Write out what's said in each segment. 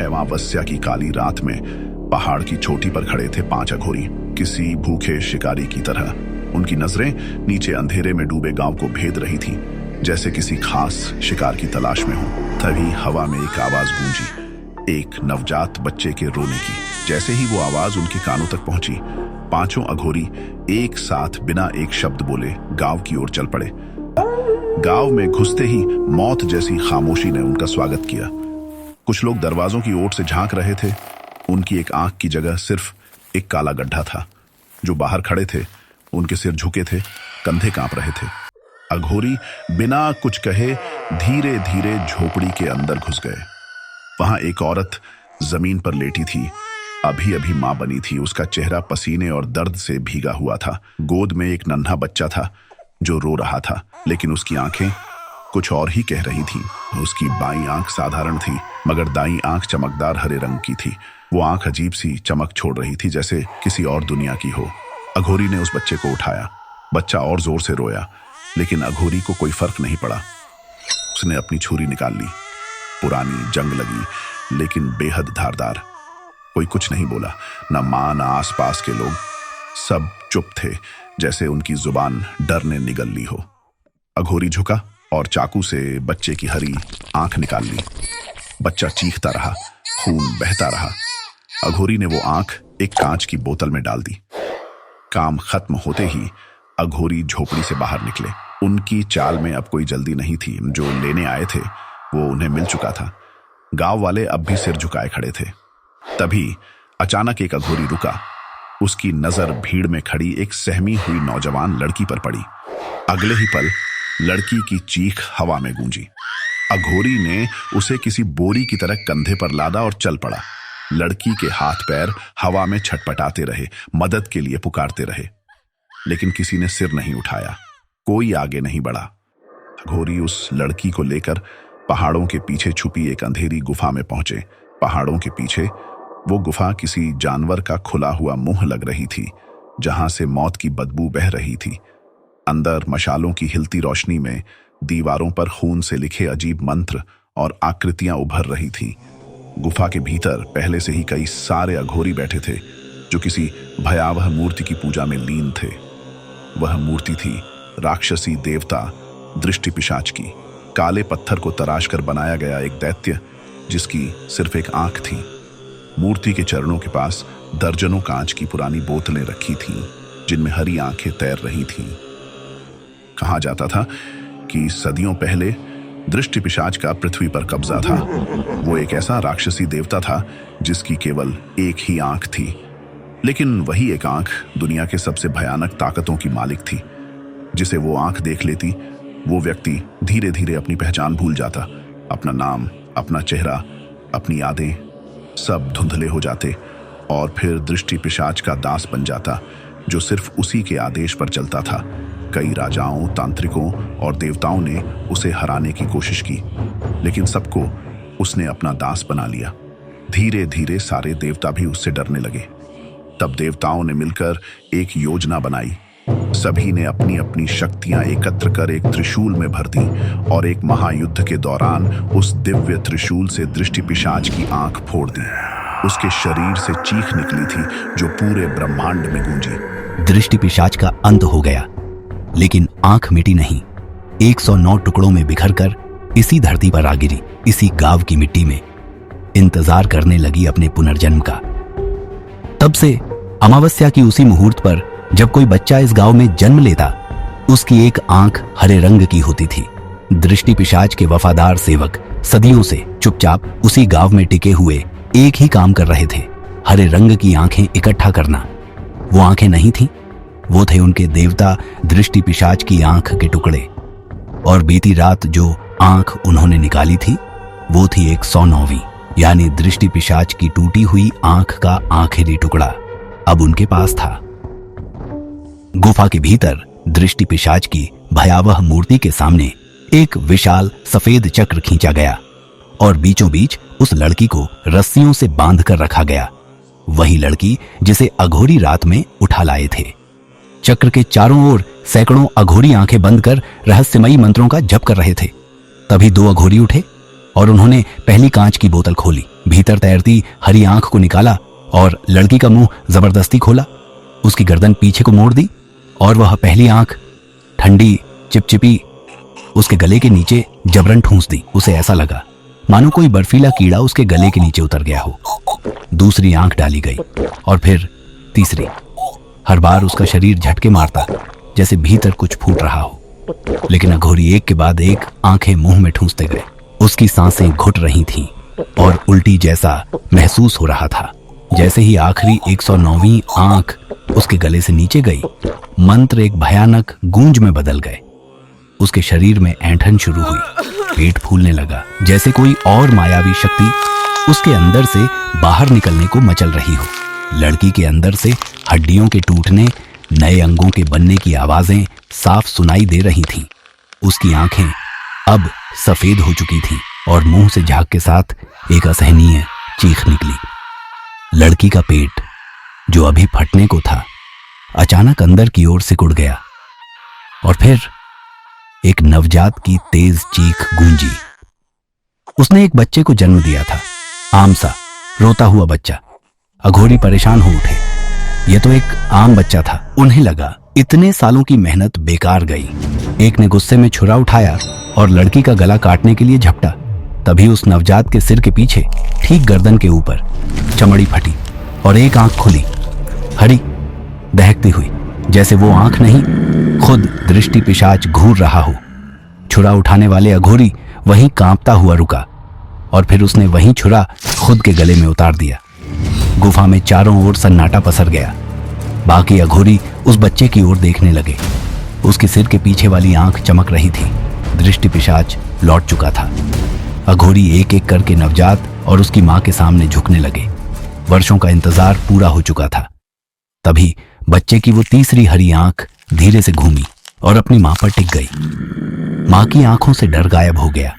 अमावस्या की काली रात में पहाड़ की चोटी पर खड़े थे 5 अघोरी, किसी भूखे शिकारी की तरह। उनकी नजरें नीचे अंधेरे में डूबे गांव को भेद रही थीं, जैसे किसी खास शिकार की तलाश में हो। तभी हवा में एक आवाज गूंजी, एक नवजात बच्चे के रोने की। जैसे ही वो आवाज उनके कानों तक पहुंची, 5 अघोरी एक साथ बिना एक शब्द बोले गांव की ओर चल पड़े। गांव में घुसते ही मौत जैसी खामोशी ने उनका स्वागत किया। कुछ लोग दरवाजों की ओर से झांक रहे थे। उनकी एक आंख की जगह सिर्फ एक काला गड्ढा था। जो बाहर खड़े थे उनके सिर झुके थे, कंधे कांप रहे थे। अघोरी बिना कुछ कहे धीरे धीरे झोपड़ी के अंदर घुस गए। वहां एक औरत जमीन पर लेटी थी, अभी अभी मां बनी थी। उसका चेहरा पसीने और दर्द से भीगा हुआ था। गोद में एक नन्हा बच्चा था जो रो रहा था, लेकिन उसकी आंखें कुछ और ही कह रही थीं। उसकी बाईं आंख साधारण थी, मगर दाईं आंख चमकदार हरे रंग की थी। वो आंख अजीब सी चमक छोड़ रही थी, जैसे किसी और दुनिया की हो। अघोरी ने उस बच्चे को उठाया। बच्चा और जोर से रोया, लेकिन अघोरी को कोई फर्क नहीं पड़ा। उसने अपनी छुरी निकाल ली। पुरानी, जंग लगी, लेकिन बेहद धारदार। कोई कुछ नहीं बोला, न मां न आसपास के लोग। सब चुप थे, जैसे उनकी जुबान डर ने निगल ली हो। अघोरी झुका और चाकू से बच्चे की हरी आंख निकाल ली। बच्चा चीखता रहा, खून बहता रहा। अघोरी ने वो आंख एक कांच की बोतल में डाल दी। काम खत्म होते ही अघोरी झोपड़ी से बाहर निकले। उनकी चाल में अब कोई जल्दी नहीं थी। जो लेने आए थे वो उन्हें मिल चुका था। गांव वाले अब भी सिर झुकाए खड़े थे। तभी अचानक एक अघोरी रुका। उसकी नजर भीड़ में खड़ी एक सहमी हुई नौजवान लड़की पर पड़ी। अगले ही पल लड़की की चीख हवा में गूंजी। अघोरी ने उसे किसी बोरी की तरह कंधे पर लादा और चल पड़ा। लड़की के हाथ पैर हवा में छटपटाते रहे, मदद के लिए पुकारते रहे, लेकिन किसी ने सिर नहीं उठाया। कोई आगे नहीं बढ़ा। अघोरी उस लड़की को लेकर पहाड़ों के पीछे छुपी एक अंधेरी गुफा में पहुंचे। पहाड़ों के पीछे वो गुफा किसी जानवर का खुला हुआ मुंह लग रही थी, जहां से मौत की बदबू बह रही थी। अंदर मशालों की हिलती रोशनी में दीवारों पर खून से लिखे अजीब मंत्र और आकृतियां उभर रही थीं। गुफा के भीतर पहले से ही कई सारे अघोरी बैठे थे, जो किसी भयावह मूर्ति की पूजा में लीन थे। वह मूर्ति थी राक्षसी देवता दृष्टि पिशाच की। काले पत्थर को तराश कर बनाया गया एक दैत्य, जिसकी सिर्फ एक आंख थी। मूर्ति के चरणों के पास दर्जनों कांच की पुरानी बोतलें रखी थीं, जिनमें हरी आंखें तैर रही थीं। कहा जाता था कि सदियों पहले दृष्टि पिशाच का पृथ्वी पर कब्जा था। वो एक ऐसा राक्षसी देवता था जिसकी केवल एक ही आंख थी, लेकिन वही एक आंख दुनिया के सबसे भयानक ताकतों की मालिक थी। जिसे वो आंख देख लेती, वो व्यक्ति धीरे धीरे अपनी पहचान भूल जाता। अपना नाम, अपना चेहरा, अपनी यादें सब धुंधले हो जाते, और फिर दृष्टि पिशाच का दास बन जाता, जो सिर्फ उसी के आदेश पर चलता था। कई राजाओं, तांत्रिकों और देवताओं ने उसे हराने की कोशिश की, लेकिन सबको उसने अपना दास बना लिया। धीरे धीरे सारे देवता भी उससे डरने लगे। तब देवताओं ने मिलकर एक योजना बनाई। सभी ने अपनी अपनी शक्तियां एकत्र कर एक त्रिशूल में भर दी, और एक महायुद्ध के दौरान उस दिव्य त्रिशूल से दृष्टि पिशाच की आंख फोड़ दी। उसके शरीर से चीख निकली थी जो पूरे ब्रह्मांड में गूंजी। दृष्टि पिशाच का अंत हो गया, लेकिन आंख मिटी नहीं। 109 टुकड़ों में बिखरकर इसी धरती पर आ गिरी, इसी गांव की मिट्टी में इंतजार करने लगी अपने पुनर्जन्म का। तब से अमावस्या की उसी मुहूर्त पर जब कोई बच्चा इस गांव में जन्म लेता, उसकी एक आंख हरे रंग की होती थी। दृष्टि पिशाच के वफादार सेवक सदियों से चुपचाप उसी गांव में टिके हुए एक ही काम कर रहे थे, हरे रंग की आंखें इकट्ठा करना। वो आंखें नहीं थीं, वो थे उनके देवता दृष्टि पिशाच की आंख के टुकड़े। और बीती रात जो आंख उन्होंने निकाली थी, वो थी एक 109वीं, यानी दृष्टि पिशाच की टूटी हुई आंख का आखिरी टुकड़ा अब उनके पास था। गुफा के भीतर दृष्टि पिशाच की भयावह मूर्ति के सामने एक विशाल सफेद चक्र खींचा गया, और बीचों बीच उस लड़की को रस्सियों से बांध कर रखा गया। वही लड़की जिसे अघोरी रात में उठा लाए थे। चक्र के चारों ओर सैकड़ों अघोरी आंखें बंद कर रहस्यमयी मंत्रों का जप कर रहे थे। तभी 2 अघोरी उठे। और उन्होंने पहली कांच की बोतल खोली, भीतर तैरती हरी आंख को निकाला और लड़की का मुंह जबरदस्ती खोला। उसकी गर्दन पीछे को मोड़ दी और वह पहली आंख ठंडी चिपचिपी उसके गले के नीचे जबरन ठूंस दी। उसे ऐसा लगा मानो कोई बर्फीला कीड़ा उसके गले के नीचे उतर गया हो। दूसरी आंख डाली गई और फिर तीसरी। हर बार उसका शरीर झटके मारता जैसे भीतर कुछ फूट रहा हो, लेकिन अघोरी एक के बाद एक आंखें मुंह में ठूंसते गए। उसकी सांसें घुट रही थीं और उल्टी जैसा महसूस हो रहा था। जैसे ही आखिरी 109वीं आंख उसके गले से नीचे गई, मंत्र एक भयानक गूंज में बदल गए। उसके शरीर में ऐंठन शुरू हुई, पेट फूलने लगा, जैसे कोई और मायावी शक्ति उसके अंदर से बाहर निकलने को मचल रही हो। लड़की के अंदर से हड्डियों के टूटने, नए अंगों के बनने की आवाजें साफ सुनाई दे रही थीं। उसकी आंखें अब सफेद हो चुकी थीं और मुंह से झाग के साथ एक असहनीय चीख निकली। लड़की का पेट, जो अभी फटने को था, अचानक अंदर की ओर सिकुड़ गया और फिर एक नवजात की तेज चीख गूंजी। उसने एक बच्चे को जन्म दिया था, आम सा रोता हुआ बच्चा। अघोरी परेशान हो उठे। यह तो एक आम बच्चा था। उन्हें लगा इतने सालों की मेहनत बेकार गई। एक ने गुस्से में छुरा उठाया और लड़की का गला काटने के लिए झपटा। तभी उस नवजात के सिर के पीछे, ठीक गर्दन के ऊपर, चमड़ी फटी और एक आंख खुली, हरी, दहकती हुई, जैसे वो आंख नहीं, खुद दृष्टि पिशाच घूर रहा हो। छुरा उठाने वाले अघोरी वहीं कांपता हुआ रुका और फिर उसने वहीं छुरा खुद के गले में उतार दिया। गुफा में चारों ओर सन्नाटा पसर गया। बाकी अघोरी उस बच्चे की ओर देखने लगे। उसके सिर के पीछे वाली आंख चमक रही थी। दृष्टि पिशाच लौट चुका था। अघोरी एक एक करके नवजात और उसकी मां के सामने झुकने लगे। वर्षों का इंतजार पूरा हो चुका था। तभी बच्चे की वो तीसरी हरी आंख धीरे से घूमी और अपनी मां पर टिक गई। मां की आंखों से डर गायब हो गया।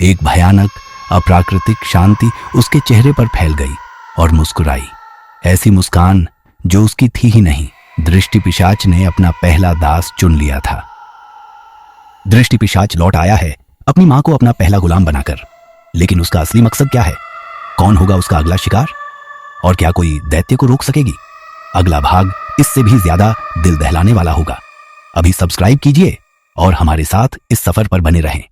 एक भयानक अप्राकृतिक शांति उसके चेहरे पर फैल गई और मुस्कुराई, ऐसी मुस्कान जो उसकी थी ही नहीं। दृष्टि पिशाच ने अपना पहला दास चुन लिया था। दृष्टि पिशाच लौट आया है अपनी मां को अपना पहला गुलाम बनाकर। लेकिन उसका असली मकसद क्या है? कौन होगा उसका अगला शिकार? और क्या कोई दैत्य को रोक सकेगी? अगला भाग इससे भी ज्यादा दिल दहलाने वाला होगा। अभी सब्सक्राइब कीजिए और हमारे साथ इस सफर पर बने रहें।